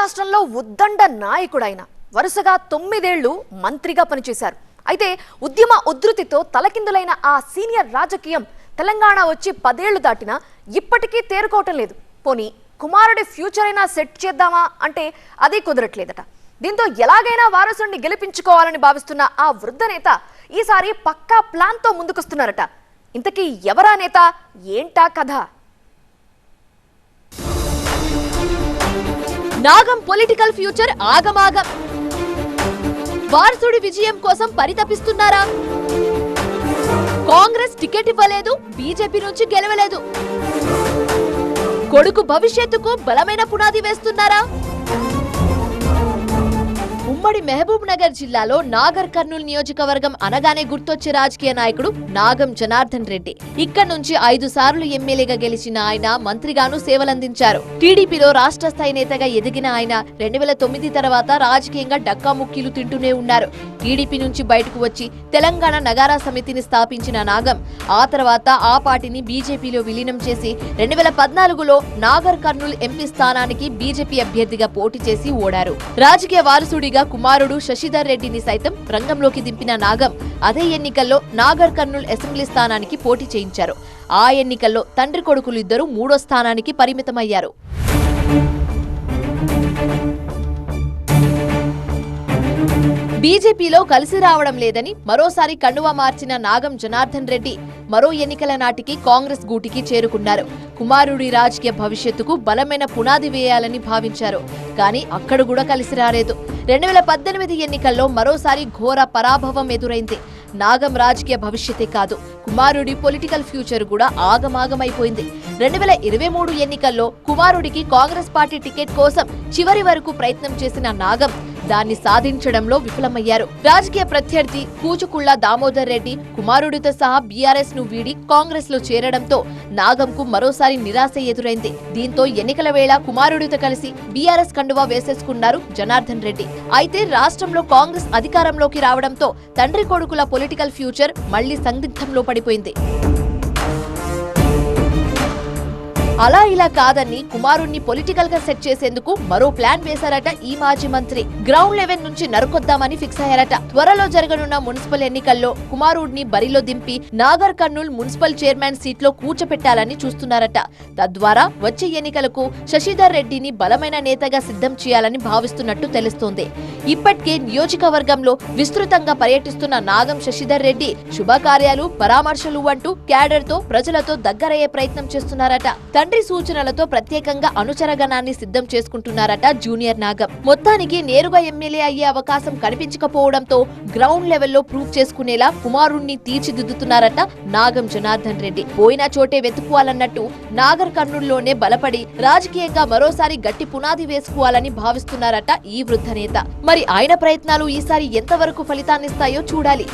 రాష్ట్రంలో ఉద్దండ నాయకుడైన వరుసగా 9 ఏళ్లు మంత్రిగా పనిచేశారు. అయితే ఉద్యమ ఉధృతితో తలకిందులైన ఆ సీనియర్ రాజకీయం తెలంగాణ వచ్చి 10 ఏళ్లు దాటినా ఇప్పటికీ తేరుకోవటం లేదు. పోనీ కుమారుడి ఫ్యూచర్ అయినా సెట్ చేద్దామా అంటే అది కుదరట్లేదట. దీంతో ఎలాగైనా వారసుడిని గెలిపించుకోవాలని భావిస్తున్న ఆ వృద్ధ నేత ఈసారి పక్కా ప్లాన్ తో ముందుకొస్తున్నారట. ఇంతకీ ఎవరా నేత, ఏంటా కథ? నాగం పొలిటికల్ ఫ్యూచర్ ఆగమాగం. వారసుడి విజయం కోసం పరితపిస్తున్నారా? కాంగ్రెస్ టికెట్ ఇవ్వలేదు, బీజేపీ నుంచి గెలవలేదు. కొడుకు భవిష్యత్తుకు బలమైన పునాది వేస్తున్నారా? ఉమ్మడి మహబూబ్ నగర్ జిల్లాలో నాగర్ కర్నూల్ నియోజకవర్గం అనగానే గుర్తొచ్చే రాజకీయ నాయకుడు నాగం జనార్దన్ రెడ్డి. ఇక్కడ నుంచి 5 సార్లు ఎమ్మెల్యేగా గెలిచిన ఆయన మంత్రిగాను సేవలందించారు. టీడీపీలో రాష్ట్ర స్థాయి నేతగా ఎదిగిన ఆయన 2009 తర్వాత రాజకీయంగా డక్కాముక్కీలు తింటూనే ఉన్నారు. టీడీపీ నుంచి బయటకు వచ్చి తెలంగాణ నగారా సమితిని స్థాపించిన నాగం ఆ తర్వాత ఆ పార్టీని బీజేపీలో విలీనం చేసి 2014లో నాగర్ కర్నూల్ ఎంపీ స్థానానికి బీజేపీ అభ్యర్థిగా పోటీ చేసి ఓడారు. రాజకీయ వారసుడిగా కుమారుడు శశిధర్ రెడ్డిని సైతం రంగంలోకి దింపిన నాగం అదే ఎన్నికల్లో నాగర్ కర్నూల్ అసెంబ్లీ స్థానానికి పోటీ చేయించారు. ఆ ఎన్నికల్లో తండ్రి కొడుకులు ఇద్దరు 3వ స్థానానికి పరిమితమయ్యారు. బీజేపీలో కలిసి రావడం లేదని మరోసారి కండువా మార్చిన నాగం జనార్దన్ రెడ్డి మరో ఎన్నికల నాటికి కాంగ్రెస్ గూటికి చేరుకున్నారు. కుమారుడి రాజకీయ భవిష్యత్తుకు బలమైన పునాది వేయాలని భావించారు. కానీ అక్కడ కూడా కలిసి రాలేదు. 2018 ఎన్నికల్లో మరోసారి ఘోర పరాభవం ఎదురైంది. నాగం రాజకీయ భవిష్యతే కాదు, కుమారుడి పొలిటికల్ ఫ్యూచర్ కూడా ఆగమాగమైపోయింది. 2023 ఎన్నికల్లో కుమారుడికి కాంగ్రెస్ పార్టీ టికెట్ కోసం చివరి వరకు ప్రయత్నం చేసిన నాగం దాన్ని సాధించడంలో విఫలమయ్యారు. రాజకీయ ప్రత్యర్థి కూచుకుళ్ల దామోదర్ రెడ్డి కుమారుడితో సహా బీఆర్ఎస్ ను వీడి కాంగ్రెస్ లో చేరడంతో నాగంకు మరోసారి నిరాశ ఎదురైంది. దీంతో ఎన్నికల వేళ కుమారుడితో కలిసి బీఆర్ఎస్ కండువా వేసేసుకున్నారు జనార్దన్ రెడ్డి. అయితే రాష్ట్రంలో కాంగ్రెస్ అధికారంలోకి రావడంతో తండ్రి కొడుకుల పొలిటికల్ ఫ్యూచర్ మళ్లీ సందిగ్ధంలో పడిపోయింది. అలా ఇలా కాదని కుమారుణ్ణి పొలిటికల్ గా సెట్ చేసేందుకు మరో ప్లాన్ వేశారట ఈ మాజీ మంత్రి. గ్రౌండ్ లెవెల్ నుంచి నరుకొద్దామని ఫిక్స్ అయ్యారట. త్వరలో జరగనున్న మున్సిపల్ ఎన్నికల్లో కుమారుడిని బరిలో దింపి నాగర్ కర్నూల్ మున్సిపల్ చైర్మన్ సీట్లో కూర్చోపెట్టాలని చూస్తున్నారట. తద్వారా వచ్చే ఎన్నికలకు శశిధర్ రెడ్డిని బలమైన నేతగా సిద్ధం చేయాలని భావిస్తున్నట్టు తెలుస్తోంది. ఇప్పటికే నియోజకవర్గంలో విస్తృతంగా పర్యటిస్తున్న నాగం శశిధర్ రెడ్డి శుభకార్యాలు, పరామర్శలు అంటూ క్యాడర్ తో ప్రజలతో దగ్గరయ్యే ప్రయత్నం చేస్తున్నారట. తండ్రి సూచనలతో ప్రత్యేకంగా అనుచరగణాన్ని సిద్ధం చేసుకుంటున్నారట జూనియర్ నాగం. మొత్తానికి నేరుగా ఎమ్మెల్యే అయ్యే అవకాశం కనిపించకపోవడంతో గ్రౌండ్ లెవెల్లో ప్రూవ్ చేసుకునేలా కుమారుణ్ణి తీర్చిదిద్దుతున్నారట నాగం జనార్దన్ రెడ్డి. పోయిన చోటే వెతుక్కోవాలన్నట్టు నాగర్ కర్నూల్లోనే బలపడి రాజకీయంగా మరోసారి గట్టి పునాది వేసుకోవాలని భావిస్తున్నారట ఈ వృద్ధ నేత. మరి ఆయన ప్రయత్నాలు ఈసారి ఎంతవరకు ఫలితాన్నిస్తాయో చూడాలి.